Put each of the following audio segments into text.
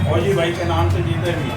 फौजी भाई के नाम से जीते भी।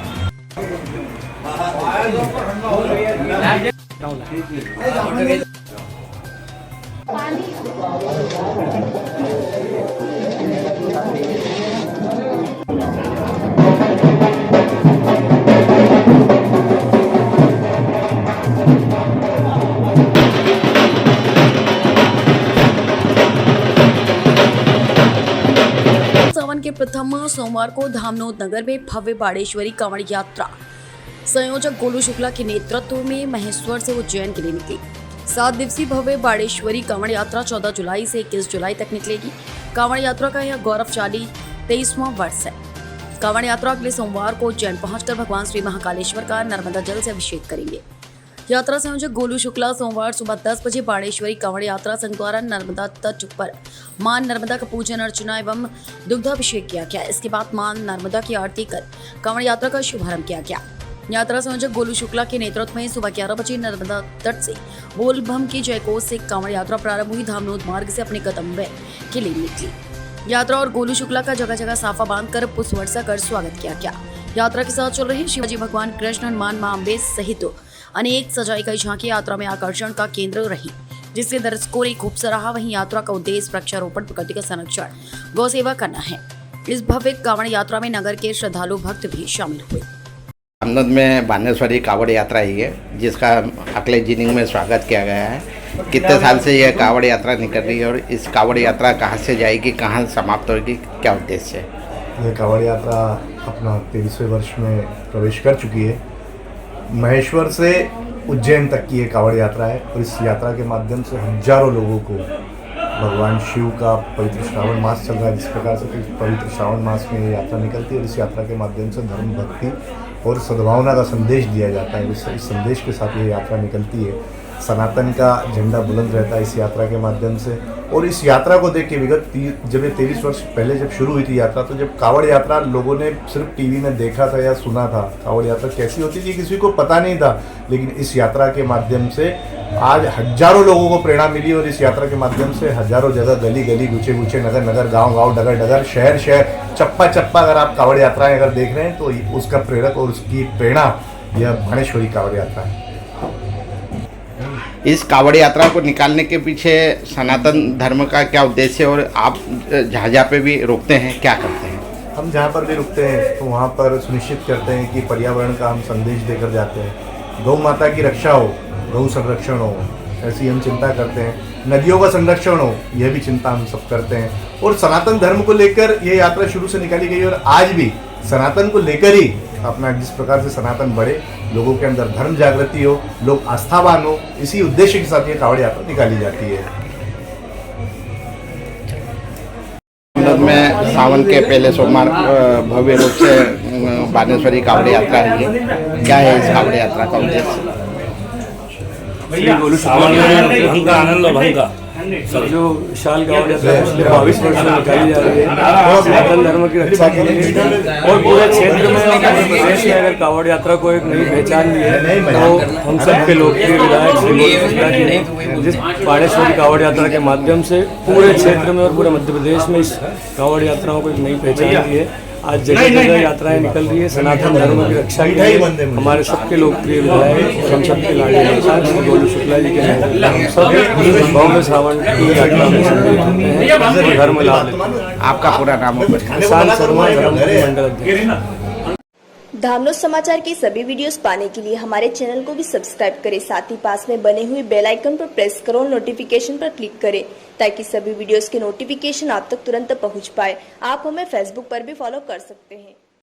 सावन के प्रथम सोमवार को धामनोद नगर में भव्य बाड़ेश्वरी कांवड़ यात्रा संयोजक गोलू शुक्ला के नेतृत्व में महेश्वर से उज्जैन के लिए निकली। 7 दिवसीय भव्य बाड़ेश्वरी कांवड़ यात्रा 14 जुलाई से 21 जुलाई तक निकलेगी। कांवड़ यात्रा का यह गौरवशाली 23वां वर्ष है। कांवड़ यात्रा अगले सोमवार को उज्जैन पहुंचकर भगवान श्री महाकालेश्वर का नर्मदा जल से अभिषेक करेंगे। यात्रा संयोजक गोलू शुक्ला सोमवार सुबह 10 बजे बाड़ेश्वरी कांवड़ यात्रा संघ द्वारा नर्मदा तट पर मां नर्मदा का पूजन अर्चना एवं दुग्धाभिषेक किया गया। इसके बाद मां नर्मदा की आरती कर कांवड़ यात्रा का शुभारंभ किया गया। यात्रा संयोजक गोलू शुक्ला के नेतृत्व में सुबह 11 बजे नर्मदा तट से बोल बम की जयघोष से कांवड़ यात्रा प्रारंभ हुई। धामनोद मार्ग से अपने गंतव्य के लिए निकली यात्रा और गोलू शुक्ला का जगह जगह साफा बांधकर पुष्प वर्षा कर स्वागत किया गया। यात्रा के साथ चल रहे शिवाजी भगवान कृष्ण हनुमान मां अम्बे सहित अनेक सजाई गई झांकी यात्रा में आकर्षण का केंद्र रही, जिससे दर्शकों ने खूब सराहा। वहीं यात्रा का उद्देश्य वृक्षारोपण, प्रकृति का संरक्षण, गौ सेवा करना है। इस भव्य कांवड़ यात्रा में नगर के श्रद्धालु भक्त भी शामिल हुए। धामनोद में बानेश्वरी कांवड़ यात्रा ही है, जिसका अगले जिनिंग में स्वागत किया गया है। कितने साल से यह कांवड़ यात्रा निकल रही है और इस कांवड़ यात्रा कहाँ से जाएगी, कहाँ समाप्त होगी, क्या उद्देश्य है? यह कांवड़ यात्रा अपना 23वें वर्ष में प्रवेश कर चुकी है। महेश्वर से उज्जैन तक की ये कांवड़ यात्रा है और इस यात्रा के माध्यम से हजारों लोगों को भगवान शिव का पवित्र श्रावण मास चल रहा है। जिस प्रकार से पवित्र श्रावण मास में ये यात्रा निकलती है और इस यात्रा के माध्यम से धर्म, भक्ति और सद्भावना का संदेश दिया जाता है। इस संदेश के साथ ये यात्रा निकलती है। सनातन का झंडा बुलंद रहता है इस यात्रा के माध्यम से। और इस यात्रा को देख के विगत जब 23 वर्ष पहले जब शुरू हुई थी यात्रा, तो जब कांवड़ यात्रा लोगों ने सिर्फ टीवी में देखा था या सुना था, कांवड़ यात्रा कैसी होती थी किसी को पता नहीं था। लेकिन इस यात्रा के माध्यम से आज हजारों लोगों को प्रेरणा मिली और इस यात्रा के माध्यम से हजारों जगह, गली गली, गुचे गुचे, नगर नगर, गाँव गाँव, डगर डगर, शहर शहर, चप्पा चप्पा अगर आप कांवड़ यात्राएं अगर देख रहे हैं तो उसका प्रेरक और उसकी प्रेरणा यह बाणेश्वरी कांवड़ यात्रा है। इस कांवड़ यात्रा को निकालने के पीछे सनातन धर्म का क्या उद्देश्य है और आप जहाँ पे भी रुकते हैं क्या करते हैं? हम जहाँ पर भी रुकते हैं तो वहाँ पर सुनिश्चित करते हैं कि पर्यावरण का हम संदेश देकर जाते हैं। गौ माता की रक्षा हो, गौ संरक्षण हो, ऐसी हम चिंता करते हैं। नदियों का संरक्षण हो, यह भी चिंता हम सब करते हैं। और सनातन धर्म को लेकर यह यात्रा शुरू से निकाली गई और आज भी सनातन को लेकर ही अपना जिस प्रकार से सनातन बढ़े, लोगों के अंदर धर्म जागृति हो, लोग आस्थावान हो, इसी उद्देश्य के साथ ये कांवड़ यात्रा निकाली जाती है। में सावन के पहले सोमवार भव्य रूप से बानेश्वरी कांवड़ यात्रा है। क्या है इस कांवड़ यात्रा का उद्देश्य? सावन में भंग का आनंद लो, भंग का सब जो विशाल कांवड़ यात्रा पिछले 22 वर्ष से निकाली जा रही है सनातन धर्म की रक्षा के लिए और पूरे क्षेत्र में प्रदेश में अगर कांवड़ यात्रा को एक नई पहचान दी है तो हम सब के लोकप्रिय विधायक श्री गोलू शुक्ला जी ने जिस बाड़ेश्वरी कांवड़ यात्रा के माध्यम से पूरे क्षेत्र में और पूरे मध्य प्रदेश में इस कांवड़ यात्राओं को एक नई पहचान दी है। आज जगह जगह यात्राएं निकल रही है सनातन धर्म की रक्षा के लिए। हमारे सबके लोकप्रिय विधायक और हम सबके लाडले नेता श्री गोलू शुक्ला जी के नेतृत्व में हम सब भव्य श्रावण की यात्रा में सम्मिलित होते हैं। धर्म लाभ। आपका पूरा नाम? किसान शर्मा, धर्मपुरी मंडल अध्यक्ष। धामनोद समाचार के सभी वीडियोस पाने के लिए हमारे चैनल को भी सब्सक्राइब करें, साथ ही पास में बने हुए बेल आइकन पर प्रेस करो और नोटिफिकेशन पर क्लिक करें ताकि सभी वीडियोस के नोटिफिकेशन आप तक तुरंत पहुंच पाए। आप हमें फेसबुक पर भी फॉलो कर सकते हैं।